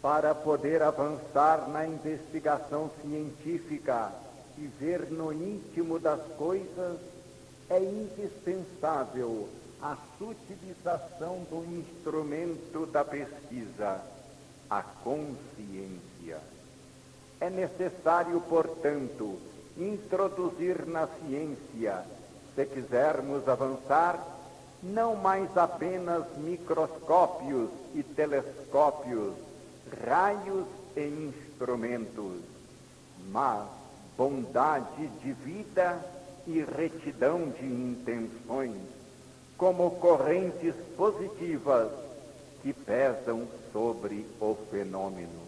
Para poder avançar na investigação científica e ver no íntimo das coisas, é indispensável a sutilização do instrumento da pesquisa, a consciência. É necessário, portanto, introduzir na ciência, se quisermos avançar, não mais apenas microscópios e telescópios, raios e instrumentos, mas bondade de vida e retidão de intenções, como correntes positivas que pesam sobre o fenômeno.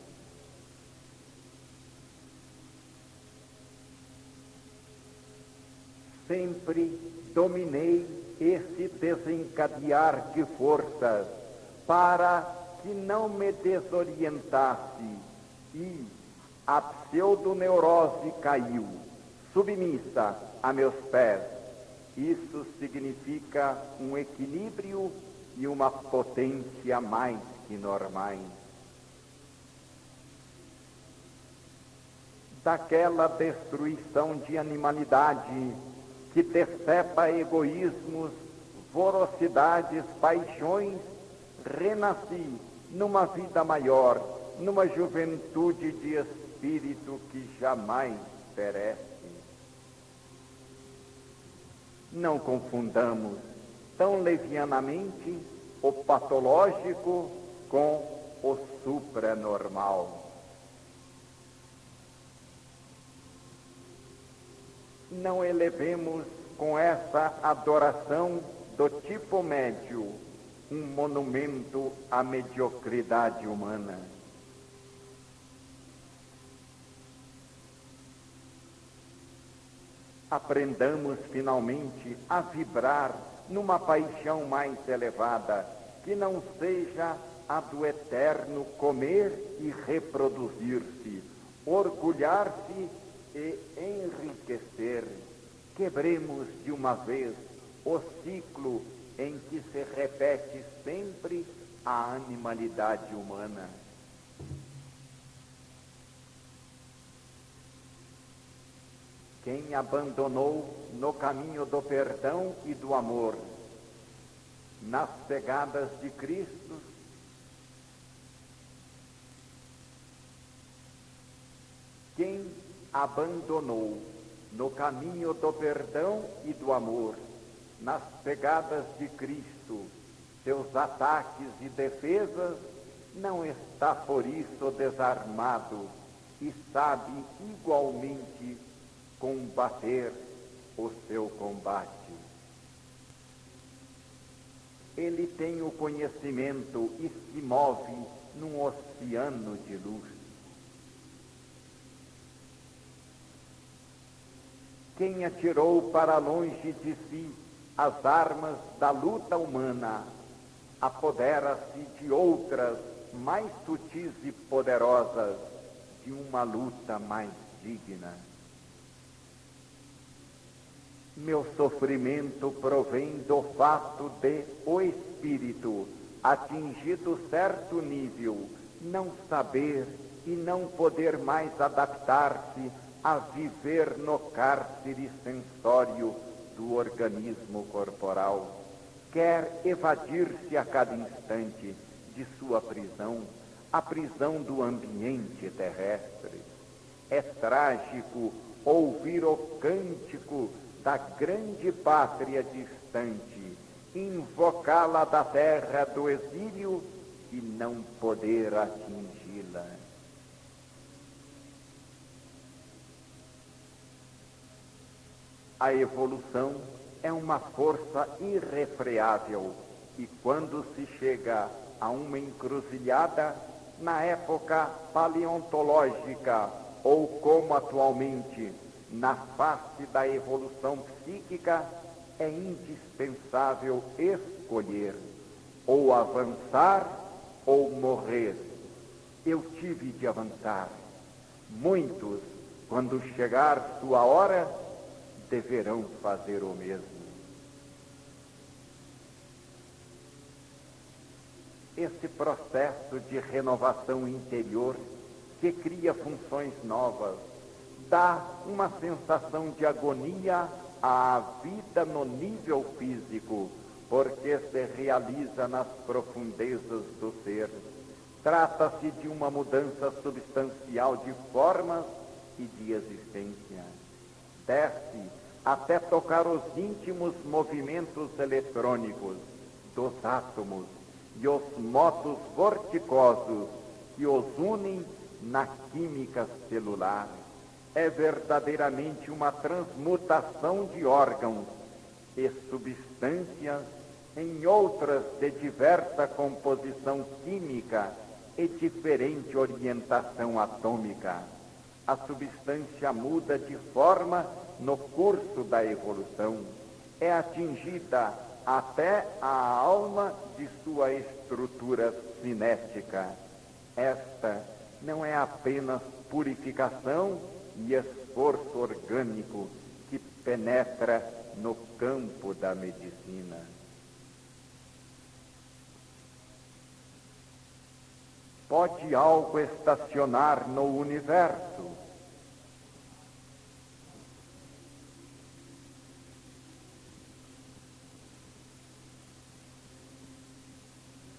Sempre dominei esse desencadear de forças para que não me desorientasse e a pseudoneurose caiu, submissa a meus pés. Isso significa um equilíbrio e uma potência mais que normais. Daquela destruição de animalidade que decepa egoísmos, voracidades, paixões, renasci numa vida maior, numa juventude de espírito que jamais perece. Não confundamos tão levianamente o patológico com o supranormal. Não elevemos com essa adoração do tipo médio um monumento à mediocridade humana. Aprendamos finalmente a vibrar numa paixão mais elevada, que não seja a do eterno comer e reproduzir-se, orgulhar-se e enriquecer. Quebremos de uma vez o ciclo em que se repete sempre a animalidade humana. Quem abandonou no caminho do perdão e do amor, nas pegadas de Cristo, quem abandonou no caminho do perdão e do amor, nas pegadas de Cristo, seus ataques e defesas, não está por isso desarmado e sabe igualmente combater o seu combate. Ele tem o conhecimento e se move num oceano de luz. Quem atirou para longe de si as armas da luta humana, apodera-se de outras mais sutis e poderosas, de uma luta mais digna. Meu sofrimento provém do fato de o espírito, atingido certo nível, não saber e não poder mais adaptar-se a viver no cárcere sensório do organismo corporal. Quer evadir-se a cada instante de sua prisão, a prisão do ambiente terrestre. É trágico ouvir o cântico da grande pátria distante, invocá-la da terra do exílio e não poder atingi-la. A evolução é uma força irrefreável e quando se chega a uma encruzilhada, na época paleontológica ou como atualmente, na face da evolução psíquica, é indispensável escolher ou avançar ou morrer. Eu tive de avançar. Muitos, quando chegar sua hora, deverão fazer o mesmo. esse processo de renovação interior que cria funções novas, dá uma sensação de agonia à vida no nível físico, porque se realiza nas profundezas do ser. Trata-se de uma mudança substancial de formas e de existência. Desce até tocar os íntimos movimentos eletrônicos dos átomos e os motos vorticosos que os unem na química celular. É verdadeiramente uma transmutação de órgãos e substâncias em outras de diversa composição química e diferente orientação atômica. A substância muda de forma no curso da evolução. É atingida até a alma de sua estrutura cinética. Esta não é apenas purificação e esforço orgânico que penetra no campo da medicina. Pode algo estacionar no universo?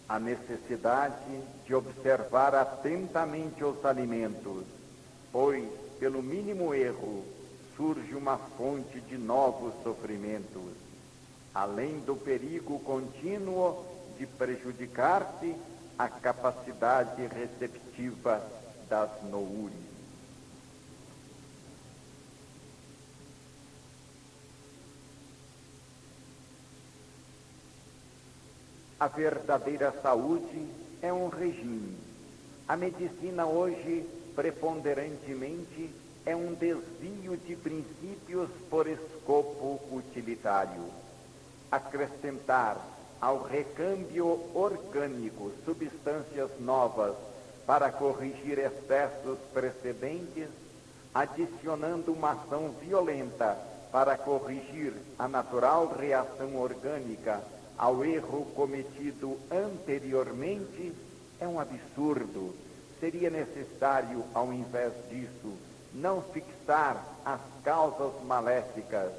A necessidade de observar atentamente os alimentos, pois, pelo mínimo erro, surge uma fonte de novos sofrimentos, além do perigo contínuo de prejudicar-se a capacidade receptiva das noúres. A verdadeira saúde é um regime. A medicina hoje, preponderantemente, é um desvio de princípios por escopo utilitário. Acrescentar ao recâmbio orgânico substâncias novas para corrigir excessos precedentes, adicionando uma ação violenta para corrigir a natural reação orgânica ao erro cometido anteriormente, é um absurdo. Seria necessário, ao invés disso, não fixar as causas maléficas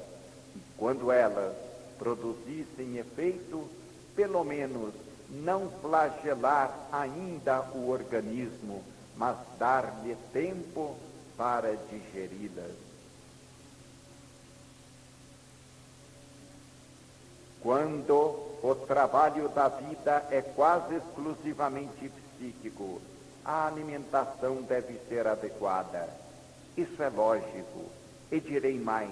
e, quando elas produzissem efeito, pelo menos não flagelar ainda o organismo, mas dar-lhe tempo para digeri-las. Quando o trabalho da vida é quase exclusivamente psíquico, a alimentação deve ser adequada. Isso é lógico, e direi mais,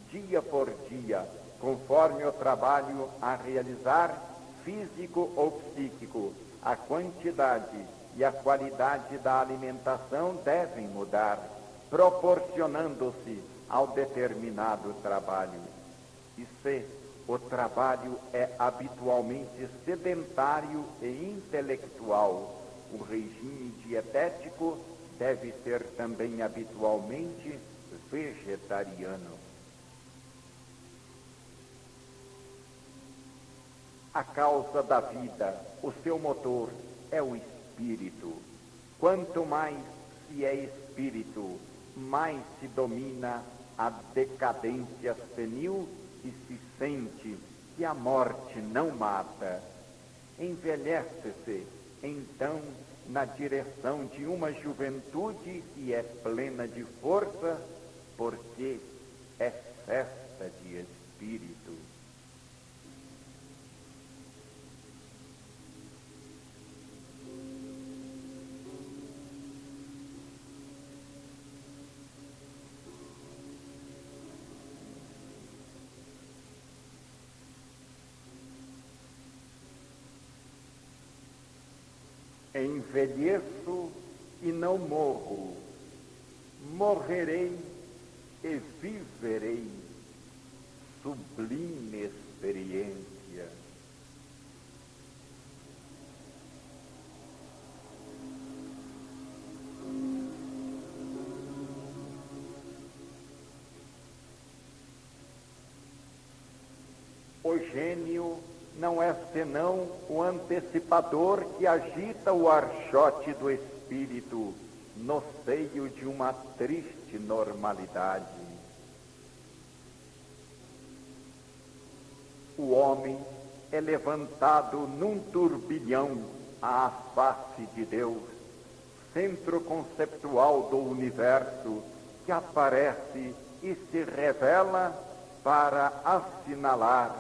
dia por dia, conforme o trabalho a realizar, físico ou psíquico, a quantidade e a qualidade da alimentação devem mudar, proporcionando-se ao determinado trabalho. E se o trabalho é habitualmente sedentário e intelectual, o regime dietético deve ser também habitualmente vegetariano. A causa da vida, o seu motor, é o espírito. Quanto mais se é espírito, mais se domina a decadência senil e se sente que a morte não mata. Envelhece-se, então, na direção de uma juventude que é plena de força, porque é festa de espírito. Envelheço e não morro, morrerei e viverei, sublime experiência. O gênio não é senão o antecipador que agita o archote do espírito no seio de uma triste normalidade. O homem é levantado num turbilhão à face de Deus, centro conceptual do universo, que aparece e se revela para assinalar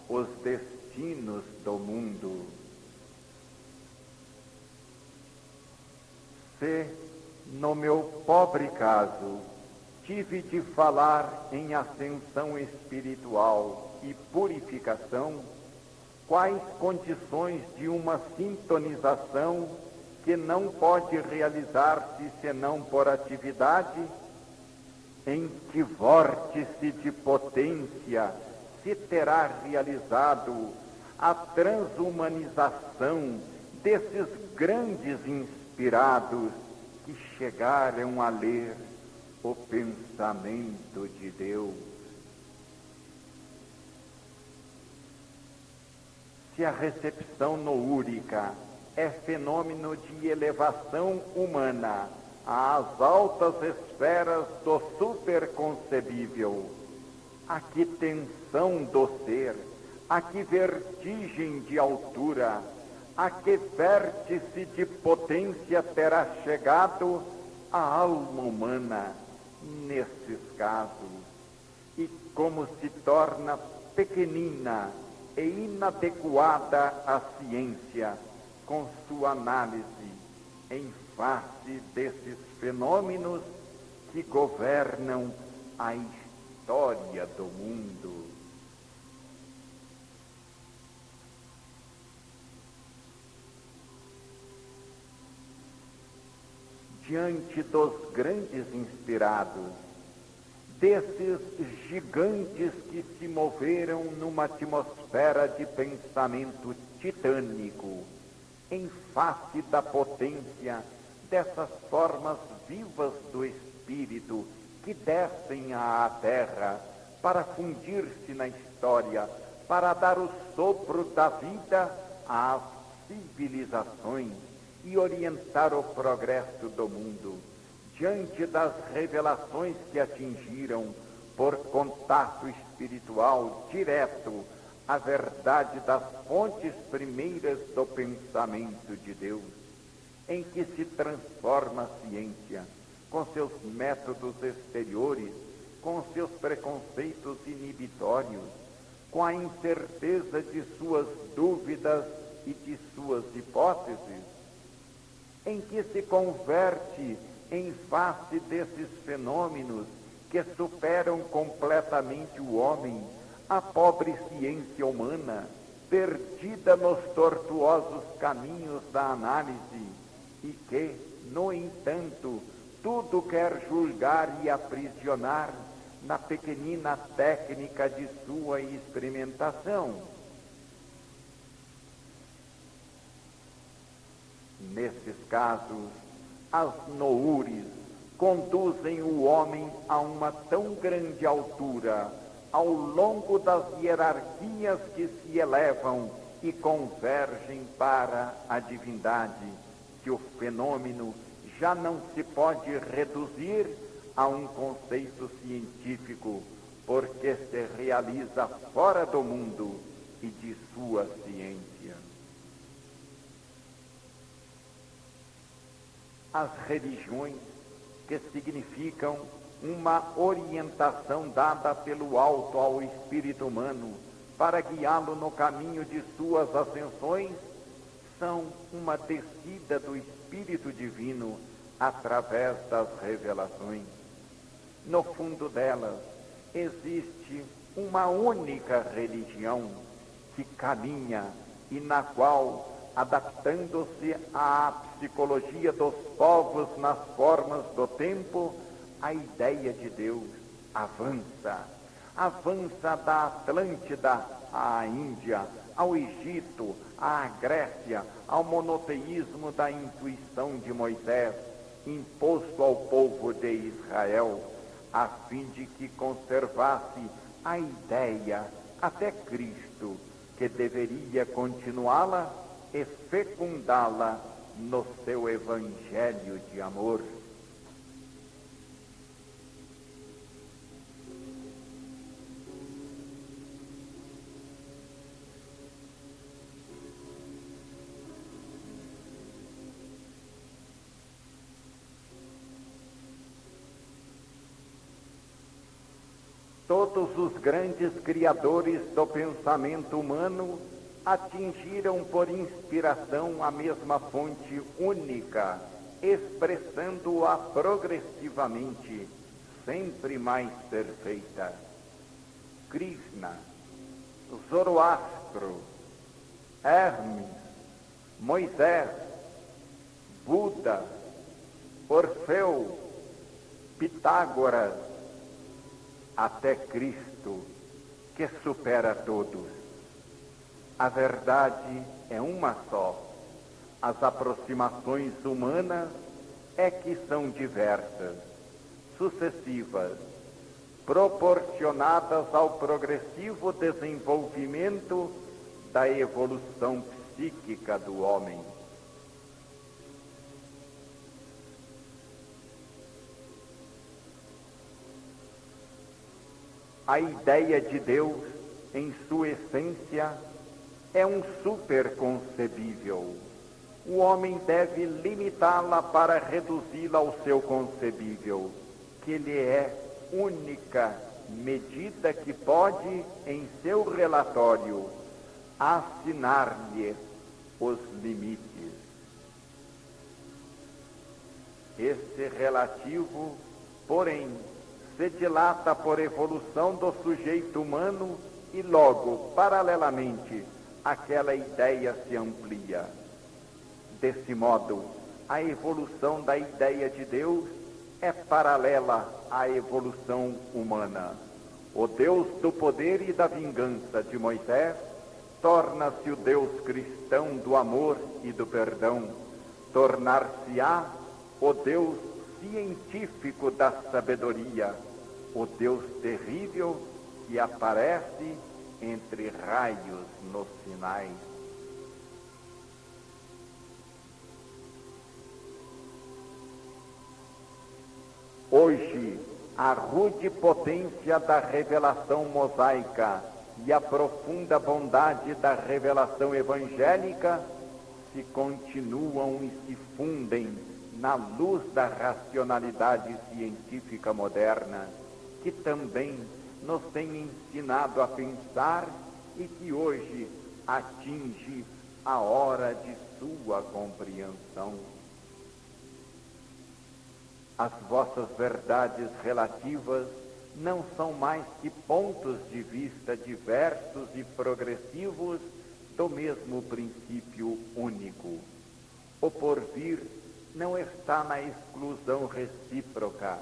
os destinos do mundo. Se, no meu pobre caso, tive de falar em ascensão espiritual e purificação, quais condições de uma sintonização que não pode realizar-se senão por atividade? Em que vórtice de potência se terá realizado a transhumanização desses grandes inspirados que chegaram a ler o pensamento de Deus? Se a recepção noúrica é fenômeno de elevação humana às altas esferas do superconcebível, a que tensão do ser, a que vertigem de altura, a que vértice de potência terá chegado a alma humana nesses casos, e como se torna pequenina e inadequada a ciência com sua análise em face desses fenômenos que governam a história do mundo. Diante dos grandes inspirados, desses gigantes que se moveram numa atmosfera de pensamento titânico, em face da potência dessas formas vivas do espírito que descem à terra para fundir-se na história, para dar o sopro da vida às civilizações e orientar o progresso do mundo. Diante das revelações que atingiram, por contato espiritual direto, a verdade das fontes primeiras do pensamento de Deus, em que se transforma a ciência, com seus métodos exteriores, com seus preconceitos inibitórios, com a incerteza de suas dúvidas e de suas hipóteses, em que se converte em face desses fenômenos que superam completamente o homem, a pobre ciência humana, perdida nos tortuosos caminhos da análise, e que, no entanto, tudo quer julgar e aprisionar na pequenina técnica de sua experimentação. Nesses casos, as noures conduzem o homem a uma tão grande altura, ao longo das hierarquias que se elevam e convergem para a divindade, que o fenômeno já não se pode reduzir a um conceito científico, porque se realiza fora do mundo e de sua ciência. As religiões, que significam uma orientação dada pelo alto ao espírito humano para guiá-lo no caminho de suas ascensões, são uma descida do Espírito Divino através das revelações. No fundo delas existe uma única religião que caminha e na qual, adaptando-se à psicologia dos povos nas formas do tempo, a ideia de Deus avança da Atlântida à Índia, ao Egito, à Grécia, ao monoteísmo da intuição de Moisés, imposto ao povo de Israel, a fim de que conservasse a ideia até Cristo, que deveria continuá-la e fecundá-la no seu evangelho de amor. Todos os grandes criadores do pensamento humano atingiram por inspiração a mesma fonte única, expressando-a progressivamente, sempre mais perfeita. Krishna, Zoroastro, Hermes, Moisés, Buda, Orfeu, Pitágoras, até Cristo, que supera todos. A verdade é uma só. As aproximações humanas é que são diversas, sucessivas, proporcionadas ao progressivo desenvolvimento da evolução psíquica do homem. A ideia de Deus, em sua essência, é um superconcebível. O homem deve limitá-la para reduzi-la ao seu concebível, que lhe é única medida que pode, em seu relatório, assinar-lhe os limites. Esse relativo, porém, se dilata por evolução do sujeito humano e logo, paralelamente, aquela ideia se amplia. Desse modo, a evolução da ideia de Deus é paralela à evolução humana. O Deus do poder e da vingança de Moisés torna-se o Deus cristão do amor e do perdão. Tornar-se-á o Deus científico da sabedoria, o Deus terrível que aparece entre raios nos sinais. Hoje, a rude potência da revelação mosaica e a profunda bondade da revelação evangélica se continuam e se fundem na luz da racionalidade científica moderna, que também nos tem ensinado a pensar e que hoje atinge a hora de sua compreensão. As vossas verdades relativas não são mais que pontos de vista diversos e progressivos do mesmo princípio único. O porvir não está na exclusão recíproca,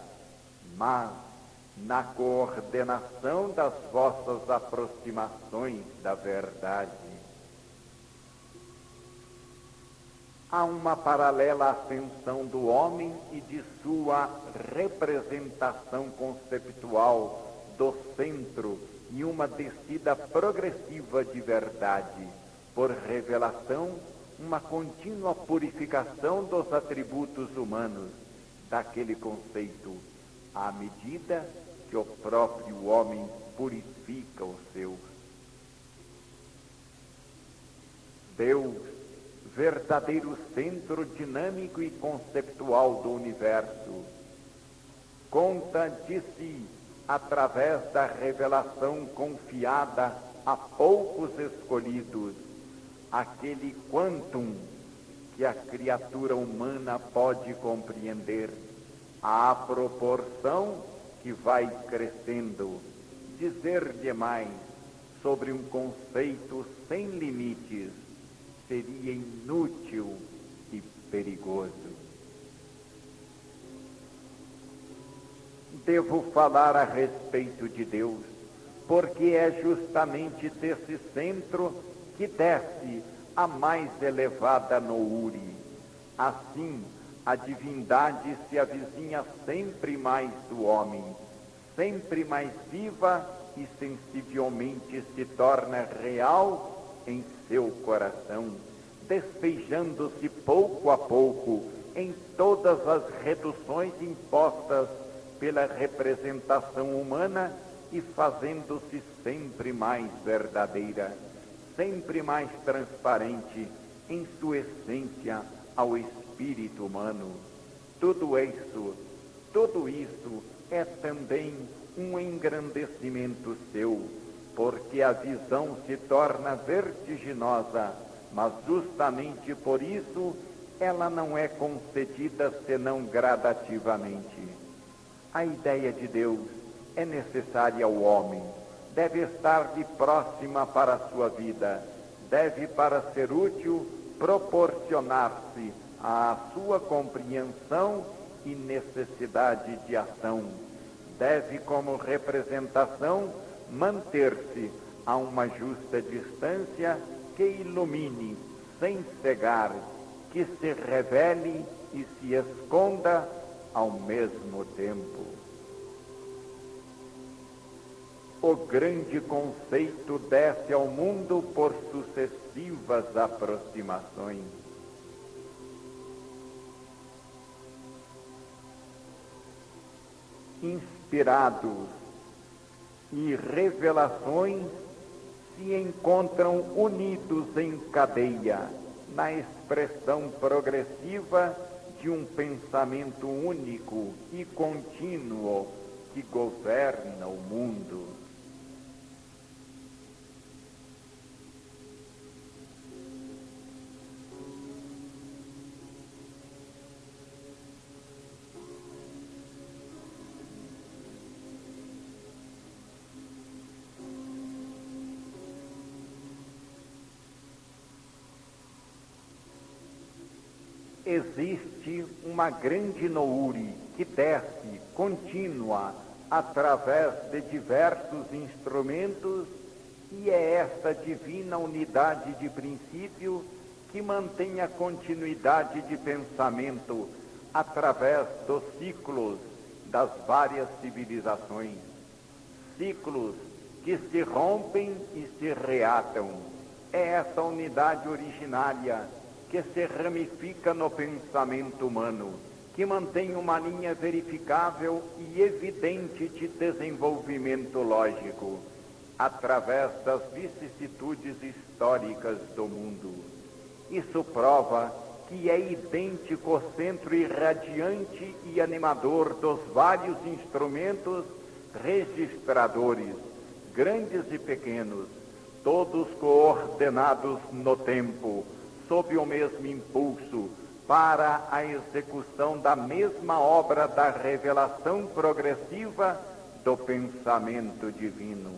mas na coordenação das vossas aproximações da verdade. Há uma paralela ascensão do homem e de sua representação conceptual do centro e uma descida progressiva de verdade, por revelação, uma contínua purificação dos atributos humanos, daquele conceito, à medida que o próprio homem purifica os seus. Deus, verdadeiro centro dinâmico e conceptual do universo, conta de si através da revelação confiada a poucos escolhidos, aquele quantum que a criatura humana pode compreender, à proporção que vai crescendo. Dizer-lhe mais sobre um conceito sem limites seria inútil e perigoso. Devo falar a respeito de Deus, porque é justamente desse centro que desce a mais elevada noure. Assim, a divindade se avizinha sempre mais do homem, sempre mais viva e sensivelmente se torna real em seu coração, despejando-se pouco a pouco em todas as reduções impostas pela representação humana e fazendo-se sempre mais verdadeira, sempre mais transparente em sua essência ao espírito humano. Tudo isso é também um engrandecimento seu, porque a visão se torna vertiginosa, mas justamente por isso ela não é concedida senão gradativamente. A ideia de Deus é necessária ao homem, deve estar-lhe próxima para a sua vida, deve, para ser útil, proporcionar-se à sua compreensão e necessidade de ação. Deve, como representação, manter-se a uma justa distância que ilumine, sem cegar, que se revele e se esconda ao mesmo tempo. O grande conceito desce ao mundo por sucessivas aproximações. Inspirados e revelações se encontram unidos em cadeia na expressão progressiva de um pensamento único e contínuo que governa o mundo. Existe uma grande noure que desce contínua através de diversos instrumentos, e é esta divina unidade de princípio que mantém a continuidade de pensamento através dos ciclos das várias civilizações, ciclos que se rompem e se reatam. É essa unidade originária que se ramifica no pensamento humano, que mantém uma linha verificável e evidente de desenvolvimento lógico, através das vicissitudes históricas do mundo. Isso prova que é idêntico o centro irradiante e animador dos vários instrumentos registradores, grandes e pequenos, todos coordenados no tempo, sob o mesmo impulso, para a execução da mesma obra da revelação progressiva do pensamento divino.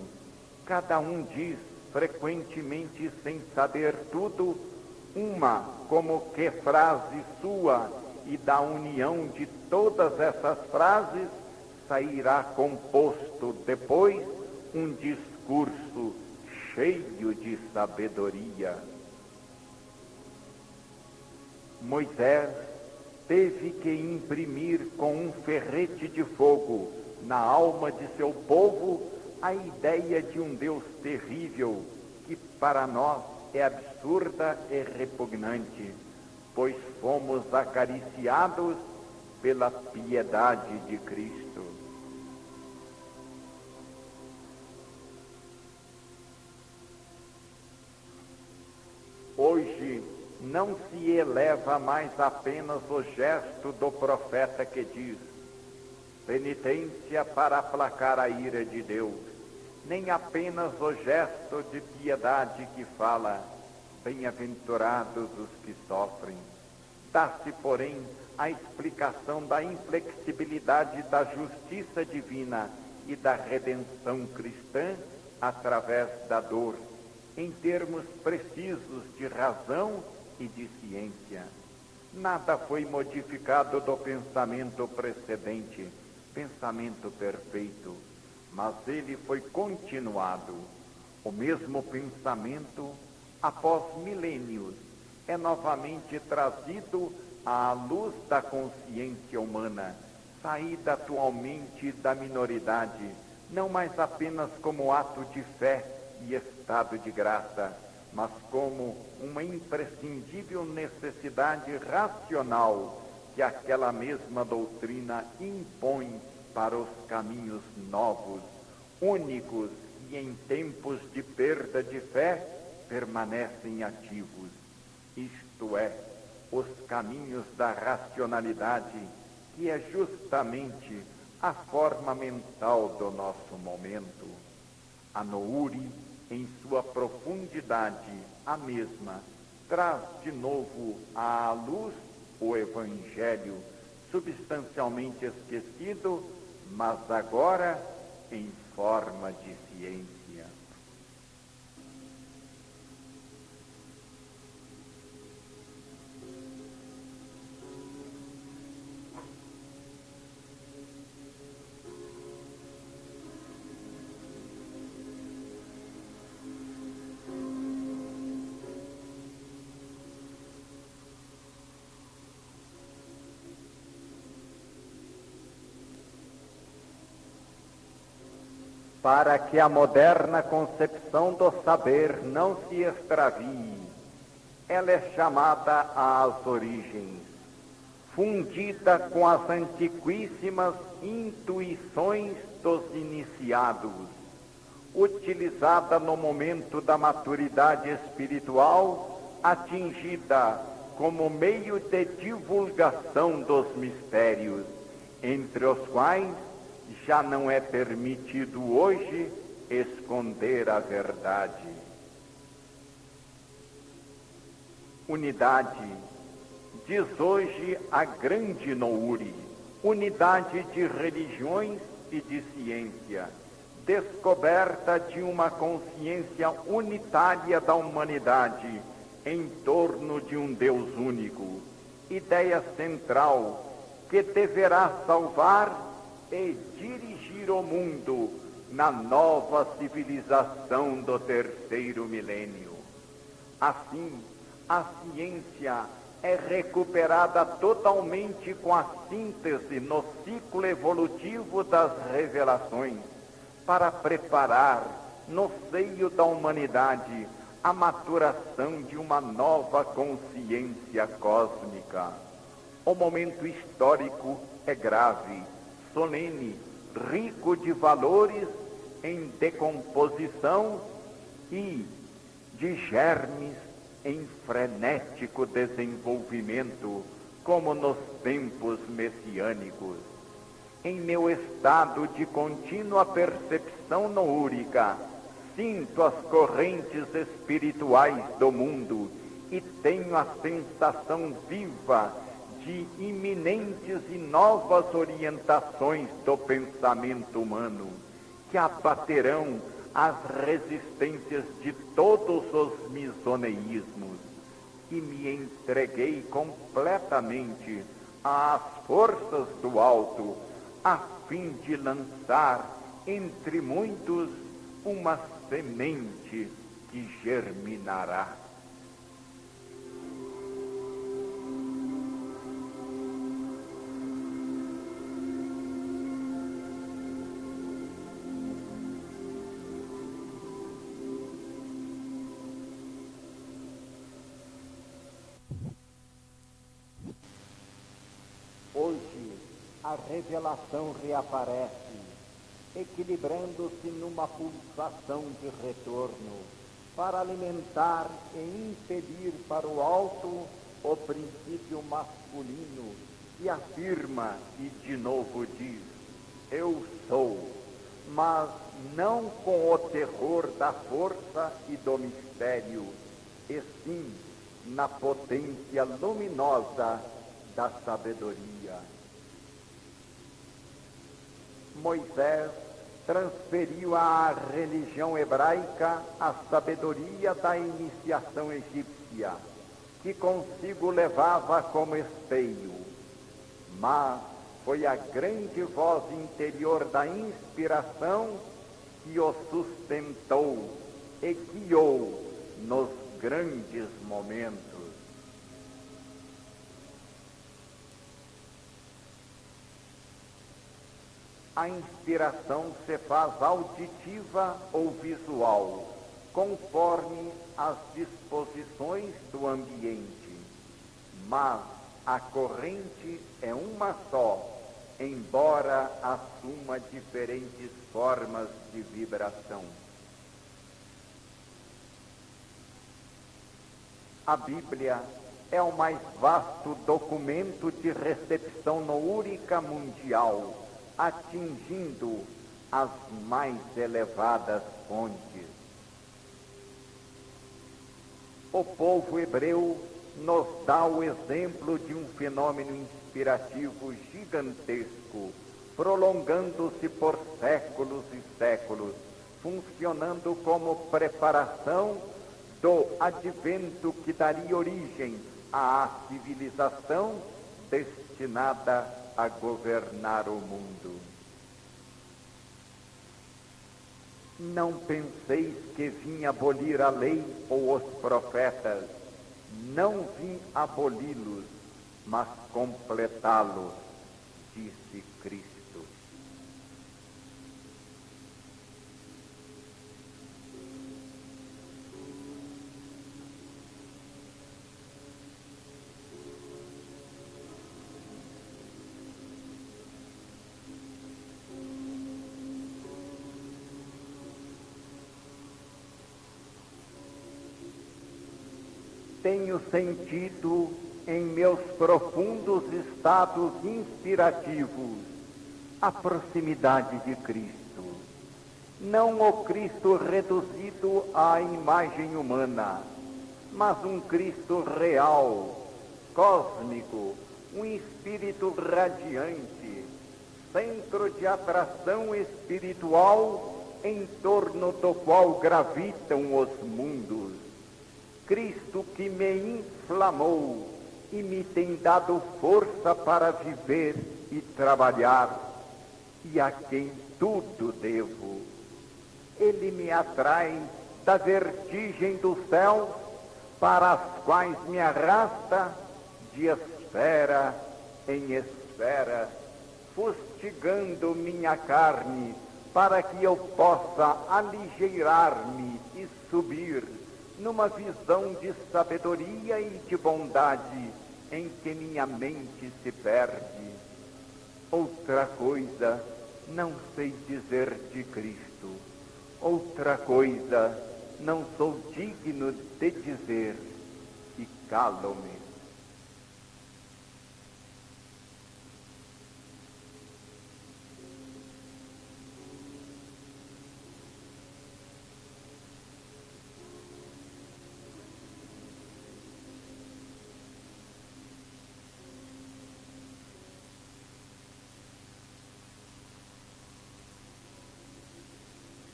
Cada um diz, frequentemente sem saber tudo, uma como que frase sua, e da união de todas essas frases sairá composto depois um discurso cheio de sabedoria. Moisés teve que imprimir com um ferrete de fogo na alma de seu povo a ideia de um Deus terrível, que para nós é absurda e repugnante, pois fomos acariciados pela piedade de Cristo. Hoje não se eleva mais apenas o gesto do profeta que diz: penitência para aplacar a ira de Deus, nem apenas o gesto de piedade que fala: bem-aventurados os que sofrem. Dá-se, porém, a explicação da inflexibilidade da justiça divina e da redenção cristã através da dor, em termos precisos de razão e de ciência. Nada foi modificado do pensamento precedente, pensamento perfeito, mas ele foi continuado. O mesmo pensamento, após milênios, é novamente trazido à luz da consciência humana, saída atualmente da minoridade, não mais apenas como ato de fé e estado de graça, mas como uma imprescindível necessidade racional que aquela mesma doutrina impõe para os caminhos novos, únicos e em tempos de perda de fé permanecem ativos, isto é, os caminhos da racionalidade, que é justamente a forma mental do nosso momento. A Nouri, em sua profundidade, a mesma, traz de novo à luz o Evangelho, substancialmente esquecido, mas agora em forma de ciência. Para que a moderna concepção do saber não se extravie, ela é chamada às origens, fundida com as antiquíssimas intuições dos iniciados, utilizada no momento da maturidade espiritual, atingida como meio de divulgação dos mistérios, entre os quais já não é permitido hoje esconder a verdade. Unidade, diz hoje a grande Nouri, unidade de religiões e de ciência, descoberta de uma consciência unitária da humanidade em torno de um Deus único, ideia central que deverá salvar e dirigir o mundo na nova civilização do terceiro milênio. Assim, a ciência é recuperada totalmente com a síntese no ciclo evolutivo das revelações, para preparar, no seio da humanidade, a maturação de uma nova consciência cósmica. O momento histórico é grave, solene, rico de valores em decomposição e de germes em frenético desenvolvimento, como nos tempos messiânicos. Em meu estado de contínua percepção noúrica, sinto as correntes espirituais do mundo e tenho a sensação viva de iminentes e novas orientações do pensamento humano, que abaterão as resistências de todos os misoneísmos, e me entreguei completamente às forças do alto, a fim de lançar entre muitos uma semente que germinará. Hoje, a revelação reaparece, equilibrando-se numa pulsação de retorno, para alimentar e impedir para o alto o princípio masculino, que afirma e de novo diz: eu sou, mas não com o terror da força e do mistério, e sim na potência luminosa da sabedoria. Moisés transferiu à religião hebraica a sabedoria da iniciação egípcia, que consigo levava como esteio. Mas foi a grande voz interior da inspiração que o sustentou e guiou nos grandes momentos. A inspiração se faz auditiva ou visual, conforme as disposições do ambiente, mas a corrente é uma só, embora assuma diferentes formas de vibração. A Bíblia é o mais vasto documento de recepção noúrica mundial, atingindo as mais elevadas fontes. O povo hebreu nos dá o exemplo de um fenômeno inspirativo gigantesco, prolongando-se por séculos e séculos, funcionando como preparação do advento que daria origem à civilização destinada a governar o mundo. Não penseis que vim abolir a lei ou os profetas. Não vim aboli-los, mas completá-los, disse Cristo. Tenho sentido em meus profundos estados inspirativos a proximidade de Cristo. Não o Cristo reduzido à imagem humana, mas um Cristo real, cósmico, um espírito radiante, centro de atração espiritual em torno do qual gravitam os mundos. Cristo que me inflamou e me tem dado força para viver e trabalhar, e a quem tudo devo. Ele me atrai da vertigem dos céus, para as quais me arrasta de esfera em esfera, fustigando minha carne, para que eu possa aligeirar-me e subir numa visão de sabedoria e de bondade em que minha mente se perde. Outra coisa não sei dizer de Cristo, outra coisa não sou digno de dizer, e calo-me.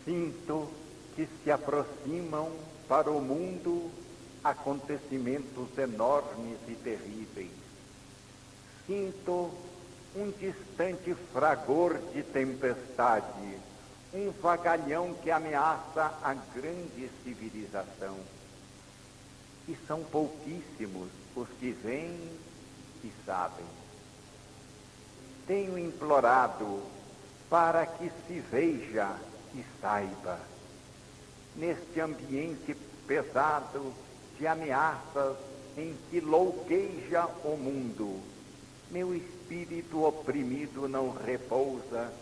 Sinto que se aproximam para o mundo acontecimentos enormes e terríveis. Sinto um distante fragor de tempestade, um vagalhão que ameaça a grande civilização. E são pouquíssimos os que veem e sabem. Tenho implorado para que se veja e saiba, neste ambiente pesado de ameaças em que louqueja o mundo, meu espírito oprimido não repousa,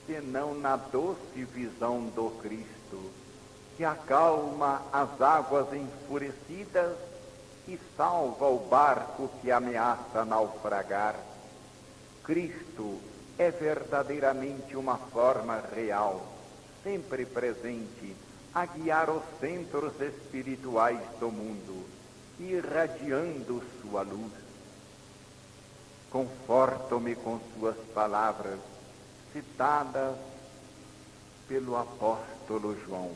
senão na doce visão do Cristo, que acalma as águas enfurecidas e salva o barco que ameaça naufragar. Cristo é verdadeiramente uma forma real, sempre presente, a guiar os centros espirituais do mundo, irradiando sua luz. Conforto-me com suas palavras, citadas pelo apóstolo João.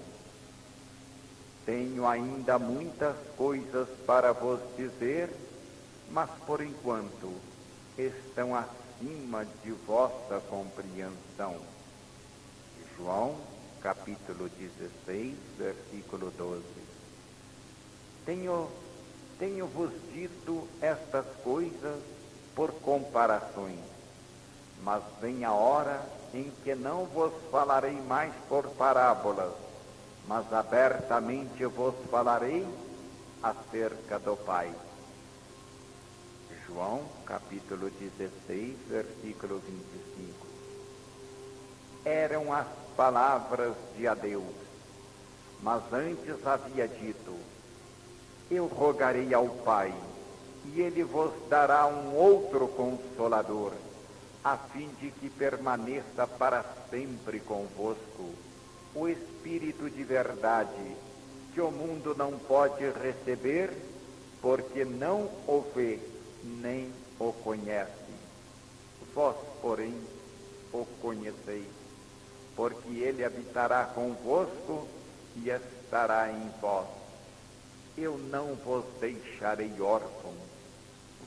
Tenho ainda muitas coisas para vos dizer, mas por enquanto estão acima de vossa compreensão. João, capítulo 16, versículo 12. Tenho-vos dito estas coisas por comparações, mas vem a hora em que não vos falarei mais por parábolas, mas abertamente vos falarei acerca do Pai. João, capítulo 16, versículo 25. Eram as palavras de adeus, mas antes havia dito: eu rogarei ao Pai, e ele vos dará um outro Consolador, a fim de que permaneça para sempre convosco, o Espírito de verdade, que o mundo não pode receber, porque não o vê, nem o conhece. Vós, porém, o conheceis, porque ele habitará convosco e estará em vós. Eu não vos deixarei órfãos,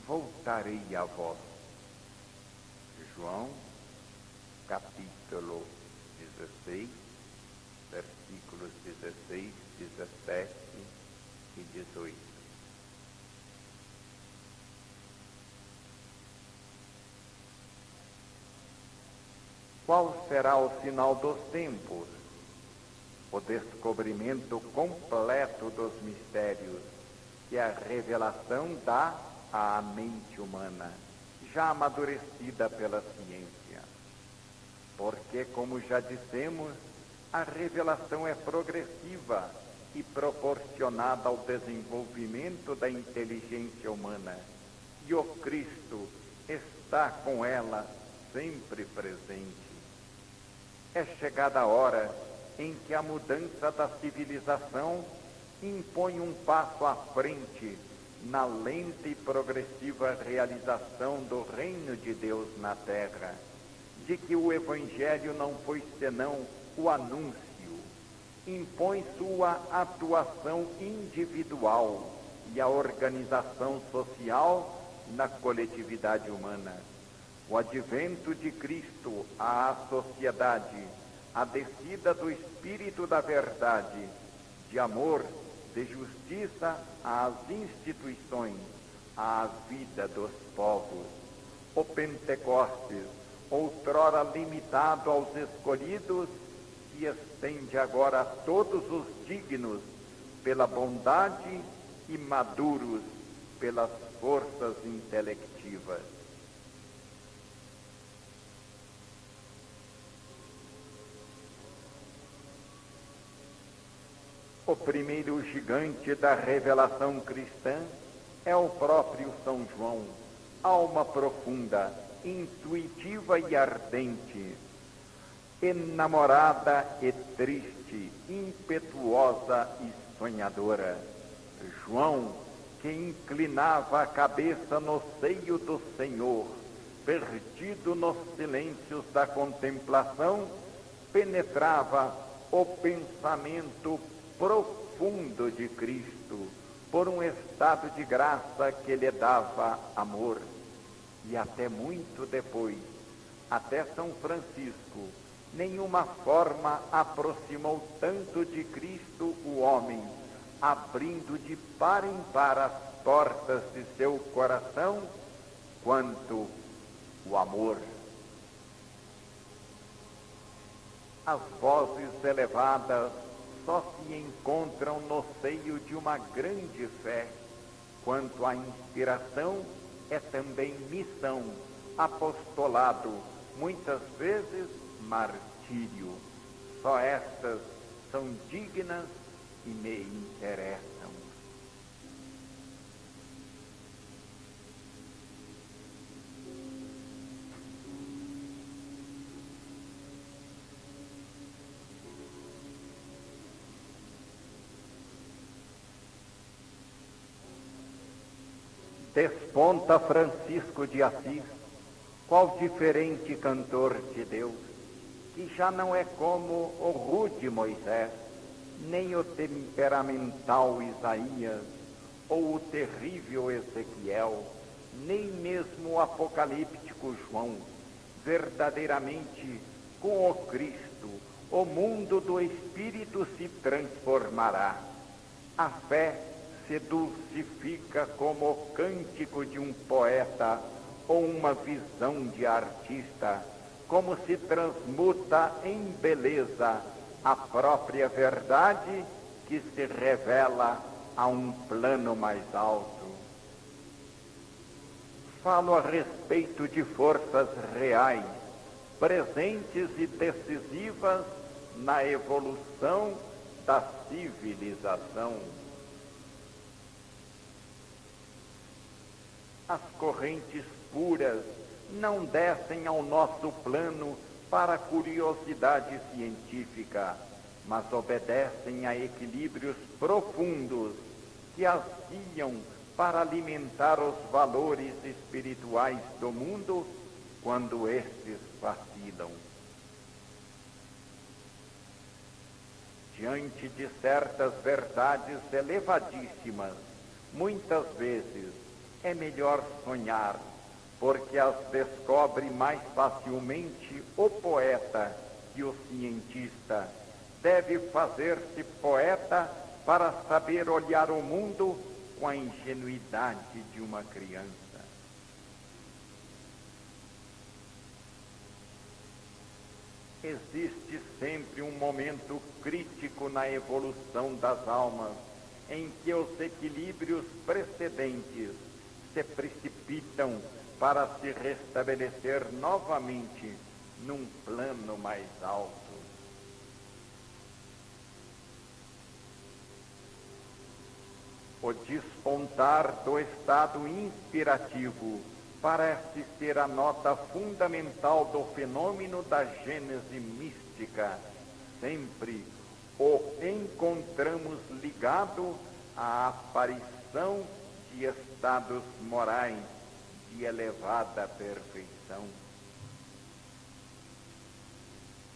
voltarei a vós. João, capítulo 16, versículos 16, 17 e 18. Qual será o sinal dos tempos? O descobrimento completo dos mistérios que a revelação dá à mente humana, já amadurecida pela ciência. Porque, como já dissemos, a revelação é progressiva e proporcionada ao desenvolvimento da inteligência humana, e o Cristo está com ela sempre presente. É chegada a hora em que a mudança da civilização impõe um passo à frente na lenta e progressiva realização do reino de Deus na terra, de que o Evangelho não foi senão o anúncio, impõe sua atuação individual e a organização social na coletividade humana. O advento de Cristo à sociedade, a descida do Espírito da verdade, de amor, de justiça às instituições, à vida dos povos. O Pentecostes, outrora limitado aos escolhidos, se estende agora a todos os dignos pela bondade e maduros pelas forças intelectivas. O primeiro gigante da revelação cristã é o próprio São João, alma profunda, intuitiva e ardente, enamorada e triste, impetuosa e sonhadora. João, que inclinava a cabeça no seio do Senhor, perdido nos silêncios da contemplação, penetrava o pensamento profundo de Cristo, por um estado de graça que lhe dava amor. E até muito depois, até São Francisco, nenhuma forma aproximou tanto de Cristo o homem, abrindo de par em par as portas de seu coração, quanto o amor. As vozes elevadas só se encontram no seio de uma grande fé, quanto a inspiração é também missão, apostolado, muitas vezes martírio. Só estas são dignas e me interessam. Desponta Francisco de Assis, qual diferente cantor de Deus, que já não é como o rude Moisés, nem o temperamental Isaías, ou o terrível Ezequiel, nem mesmo o apocalíptico João. Verdadeiramente, com o Cristo, o mundo do Espírito se transformará. A fé se dulcifica como o cântico de um poeta ou uma visão de artista, como se transmuta em beleza a própria verdade que se revela a um plano mais alto. Falo a respeito de forças reais, presentes e decisivas na evolução da civilização. As correntes puras não descem ao nosso plano para curiosidade científica, mas obedecem a equilíbrios profundos que as guiam para alimentar os valores espirituais do mundo quando estes vacilam. Diante de certas verdades elevadíssimas, muitas vezes é melhor sonhar, porque as descobre mais facilmente o poeta que o cientista. Deve fazer-se poeta para saber olhar o mundo com a ingenuidade de uma criança. Existe sempre um momento crítico na evolução das almas, em que os equilíbrios precedentes se precipitam para se restabelecer novamente num plano mais alto. O despontar do estado inspirativo parece ser a nota fundamental do fenômeno da gênese mística. Sempre o encontramos ligado à aparição de estados morais de elevada perfeição.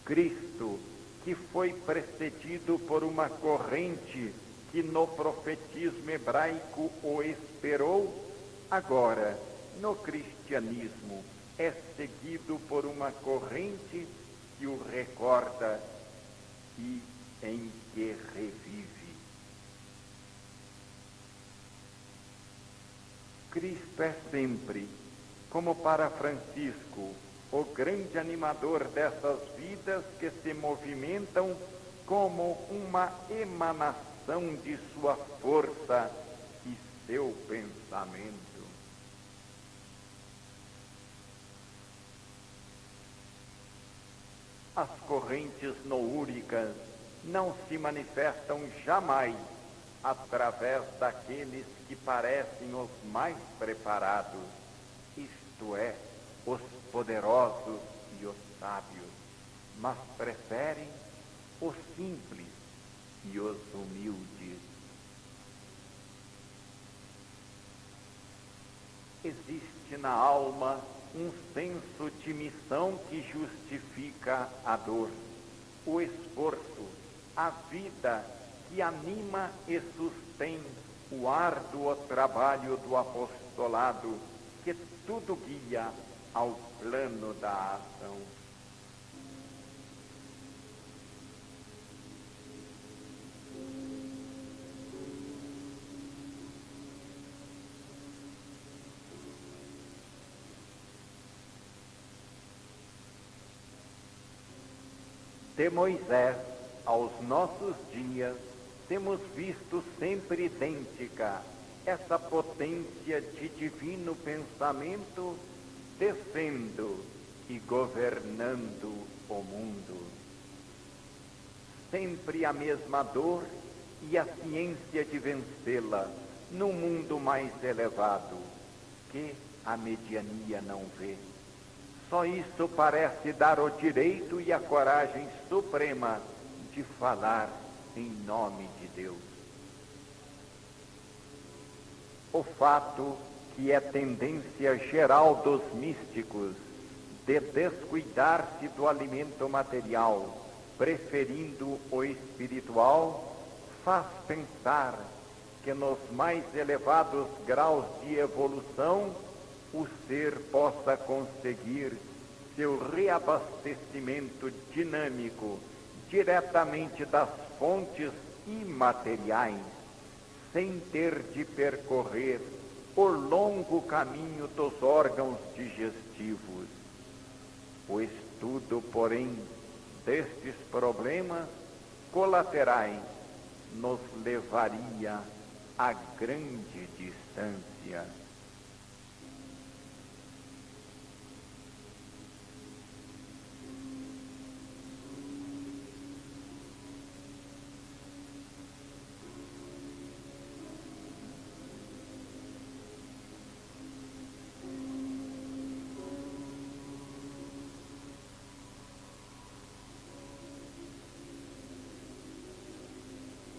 Cristo, que foi precedido por uma corrente que no profetismo hebraico o esperou, agora, no cristianismo, é seguido por uma corrente que o recorda e em que revive. Cristo é sempre, como para Francisco, o grande animador dessas vidas que se movimentam como uma emanação de sua força e seu pensamento. As correntes noúricas não se manifestam jamais através daqueles que parecem os mais preparados, isto é, os poderosos e os sábios, mas preferem os simples e os humildes. Existe na alma um senso de missão que justifica a dor, o esforço, a vida que anima e sustém o árduo trabalho do apostolado, que tudo guia ao plano da ação. De Moisés aos nossos dias, temos visto sempre idêntica essa potência de divino pensamento descendo e governando o mundo. Sempre a mesma dor e a ciência de vencê-la num mundo mais elevado, que a mediania não vê. Só isso parece dar o direito e a coragem suprema de falar em nome de Deus. O fato que é tendência geral dos místicos de descuidar-se do alimento material, preferindo o espiritual, faz pensar que nos mais elevados graus de evolução o ser possa conseguir seu reabastecimento dinâmico diretamente das fontes imateriais, sem ter de percorrer o longo caminho dos órgãos digestivos. O estudo, porém, destes problemas colaterais nos levaria a grande distância.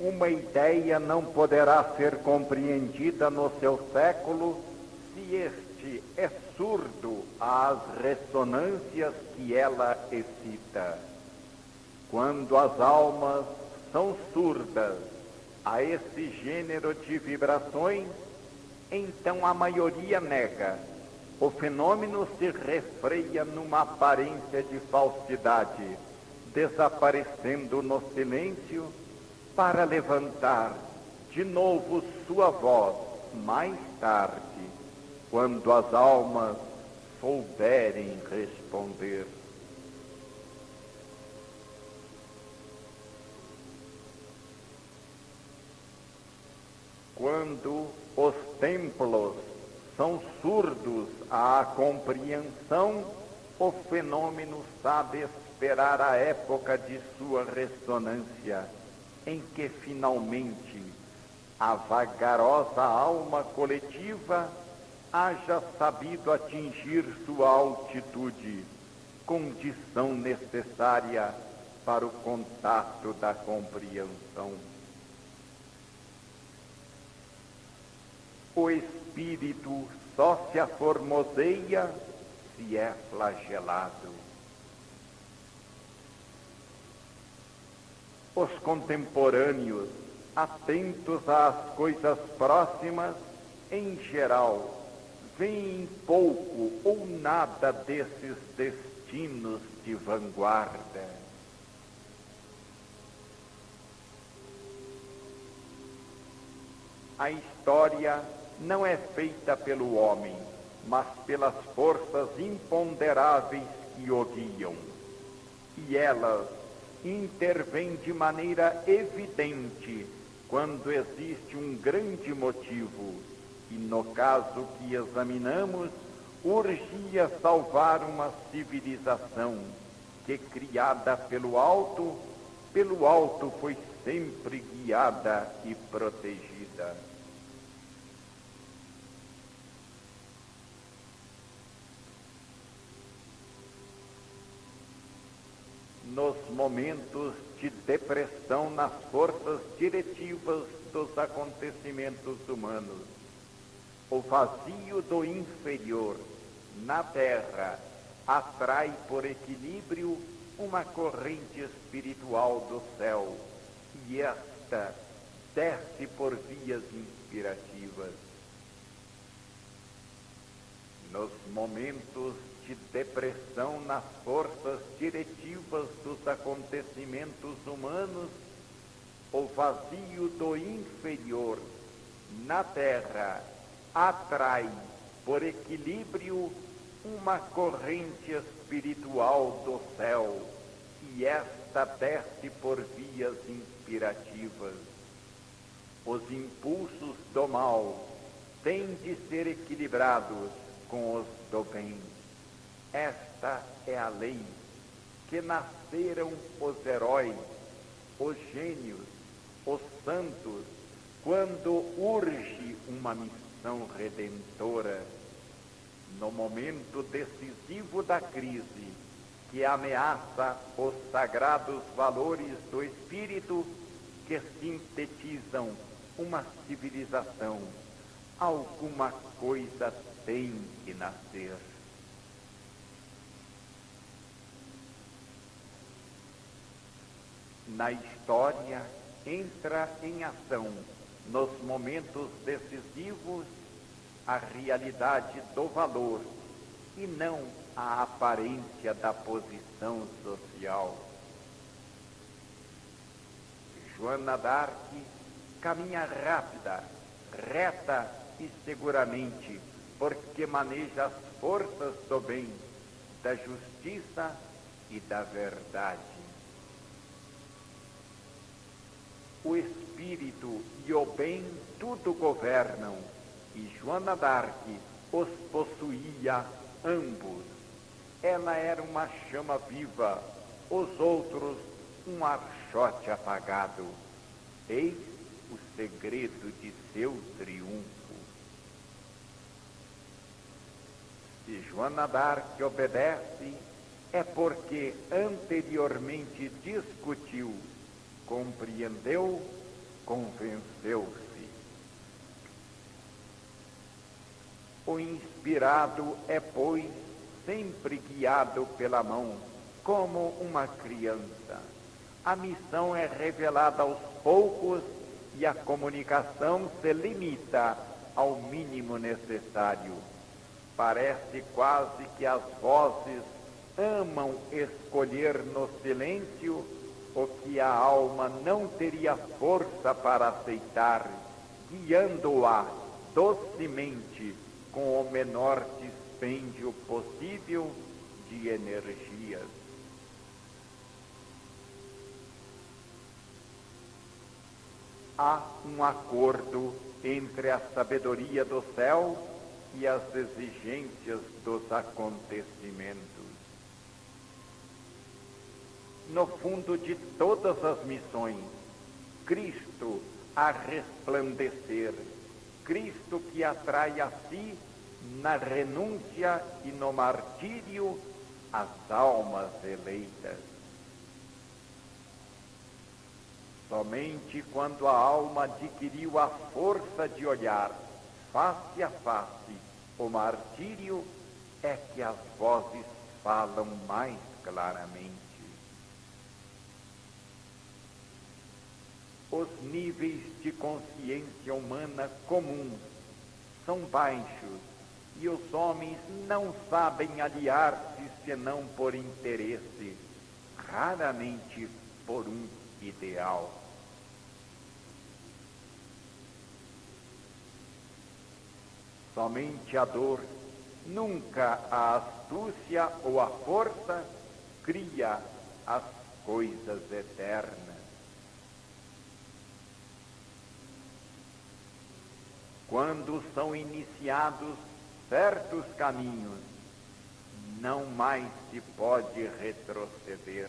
Uma ideia não poderá ser compreendida no seu século se este é surdo às ressonâncias que ela excita. Quando as almas são surdas a esse gênero de vibrações, então a maioria nega. O fenômeno se refreia numa aparência de falsidade, desaparecendo no silêncio, para levantar de novo sua voz mais tarde, quando as almas souberem responder. Quando os templos são surdos à compreensão, o fenômeno sabe esperar a época de sua ressonância, em que finalmente a vagarosa alma coletiva haja sabido atingir sua altitude, condição necessária para o contato da compreensão. O espírito só se aformoseia se é flagelado. Os contemporâneos, atentos às coisas próximas, em geral, veem pouco ou nada desses destinos de vanguarda. A história não é feita pelo homem, mas pelas forças imponderáveis que o guiam. E elas intervêm de maneira evidente quando existe um grande motivo, e no caso que examinamos, urgia salvar uma civilização que, criada pelo alto foi sempre guiada e protegida. Nos momentos de depressão nas forças diretivas dos acontecimentos humanos, o vazio do inferior na Terra atrai por equilíbrio uma corrente espiritual do céu, e esta desce por vias inspirativas. Nos momentos de depressão nas forças diretivas dos acontecimentos humanos, o vazio do inferior na Terra atrai por equilíbrio uma corrente espiritual do céu, e esta desce por vias inspirativas. Os impulsos do mal têm de ser equilibrados com os do bem. Esta é a lei que nasceram os heróis, os gênios, os santos, quando urge uma missão redentora. No momento decisivo da crise que ameaça os sagrados valores do espírito que sintetizam uma civilização, alguma coisa tem que nascer. Na história, entra em ação, nos momentos decisivos, a realidade do valor e não a aparência da posição social. Joana d'Arc caminha rápida, reta e seguramente, porque maneja as forças do bem, da justiça e da verdade. O espírito e o bem tudo governam, e Joana d'Arc os possuía ambos. Ela era uma chama viva, os outros um archote apagado. Eis o segredo de seu triunfo. Se Joana d'Arc obedece, é porque anteriormente discutiu, compreendeu, convenceu-se. O inspirado é, pois, sempre guiado pela mão, como uma criança. A missão é revelada aos poucos e a comunicação se limita ao mínimo necessário. Parece quase que as vozes amam escolher no silêncio o que a alma não teria força para aceitar, guiando-a docemente com o menor dispêndio possível de energias. Há um acordo entre a sabedoria do céu e as exigências dos acontecimentos. No fundo de todas as missões, Cristo a resplandecer, Cristo que atrai a si, na renúncia e no martírio, as almas eleitas. Somente quando a alma adquiriu a força de olhar face a face o martírio, é que as vozes falam mais claramente. Os níveis de consciência humana comum são baixos e os homens não sabem aliar-se senão por interesse, raramente por um ideal. Somente a dor, nunca a astúcia ou a força, cria as coisas eternas. Quando são iniciados certos caminhos, não mais se pode retroceder.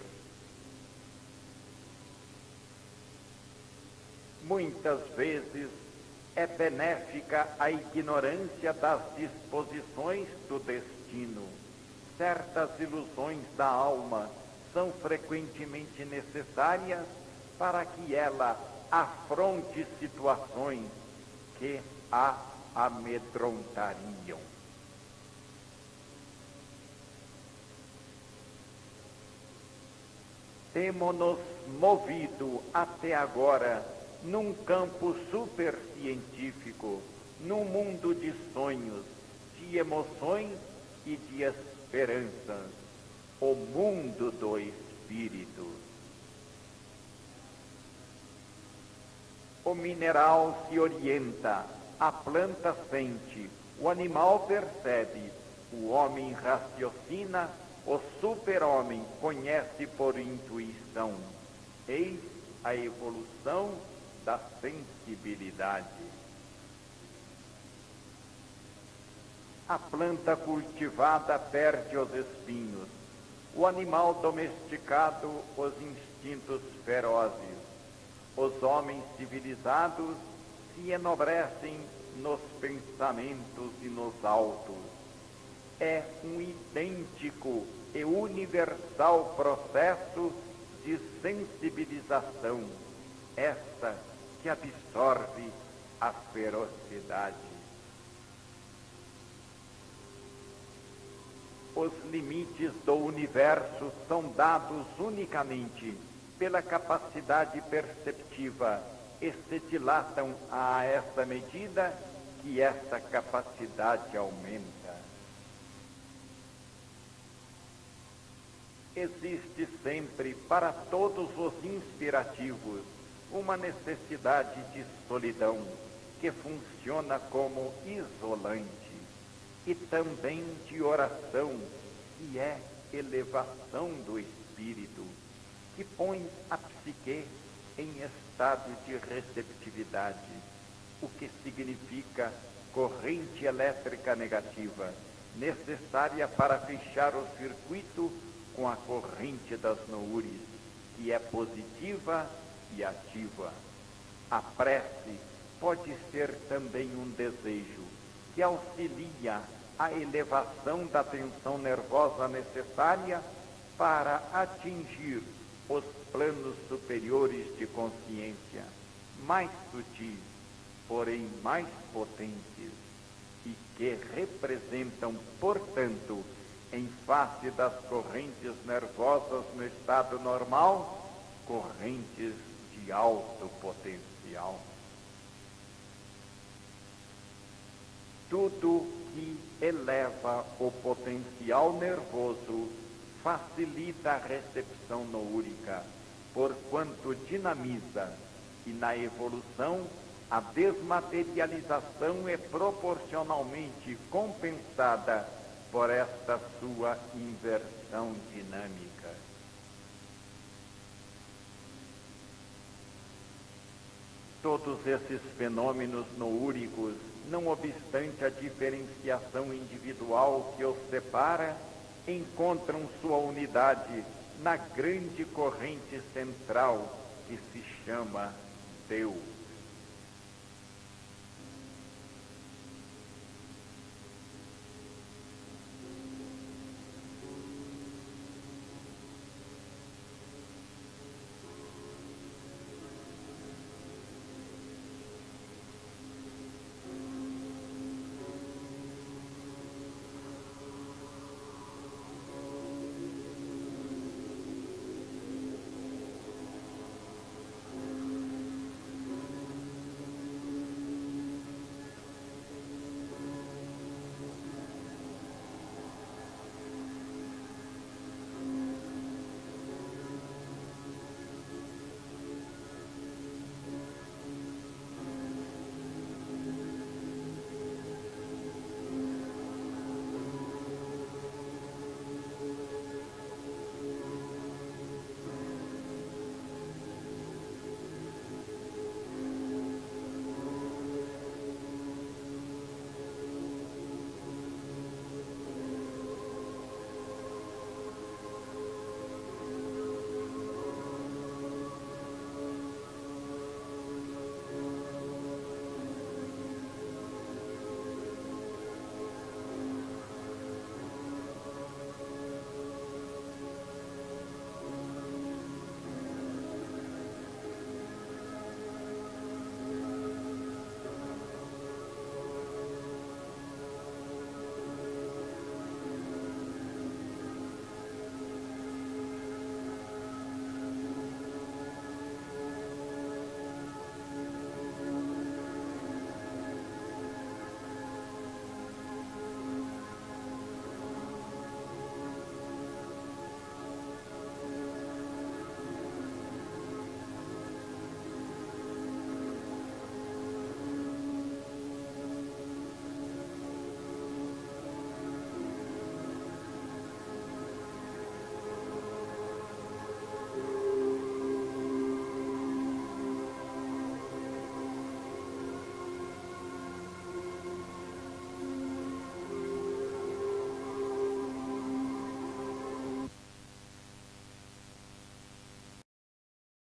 Muitas vezes é benéfica a ignorância das disposições do destino. Certas ilusões da alma são frequentemente necessárias para que ela afronte situações que a amedrontariam. Temo-nos movido até agora num campo supercientífico, num mundo de sonhos, de emoções e de esperanças, o mundo do espírito. O mineral se orienta, a planta sente, o animal percebe, o homem raciocina, o super-homem conhece por intuição. Eis a evolução da sensibilidade. A planta cultivada perde os espinhos, o animal domesticado os instintos ferozes, os homens civilizados se enobrecem nos pensamentos e nos autos. É um idêntico e universal processo de sensibilização, esta que absorve a ferocidade. Os limites do universo são dados unicamente pela capacidade perceptiva e se dilatam a essa medida que essa capacidade aumenta. Existe sempre para todos os inspirativos uma necessidade de solidão que funciona como isolante e também de oração, que é elevação do espírito, que põe a psique em estado de receptividade, o que significa corrente elétrica negativa, necessária para fechar o circuito com a corrente das noures, que é positiva e ativa. A prece pode ser também um desejo que auxilia a elevação da tensão nervosa necessária para atingir os planos superiores de consciência, mais sutis, porém mais potentes, e que representam, portanto, em face das correntes nervosas no estado normal, correntes de alto potencial. Tudo que eleva o potencial nervoso facilita a recepção noúrica, porquanto dinamiza, e na evolução a desmaterialização é proporcionalmente compensada por esta sua inversão dinâmica. Todos esses fenômenos noúricos, não obstante a diferenciação individual que os separa, encontram sua unidade na grande corrente central que se chama Deus.